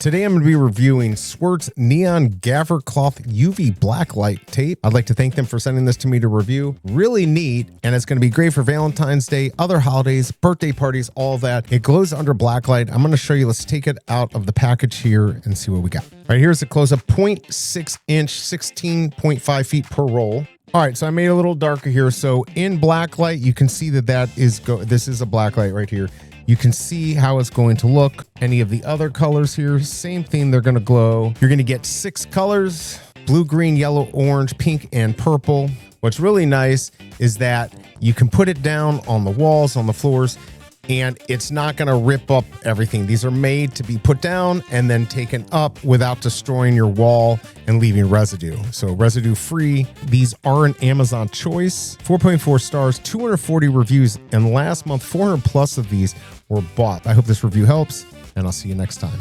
Today I'm going to be reviewing SWRT's Neon Gaffer Cloth UV Blacklight tape. I'd like to thank them for sending this to me to review. Really neat, and it's going to be great for Valentine's Day, other holidays, birthday parties, all of that. It glows under blacklight. I'm going to show you. Let's take it out of the package here and see what we got. All right, here's the close-up. 0.6 inch, 16.5 feet per roll. All right, so I made it a little darker here. So in blacklight, you can see that this is a blacklight right here. You can see how it's going to look. Any of the other colors here, same thing, they're gonna glow. You're gonna get 6 colors: blue, green, yellow, orange, pink, and purple. What's really nice is that you can put it down on the walls, on the floors, and it's not gonna rip up everything. These are made to be put down and then taken up without destroying your wall and leaving residue. So residue free. These are an Amazon choice. 4.4 stars, 240 reviews, and last month 400 plus of these were bought. I hope this review helps, and I'll see you next time.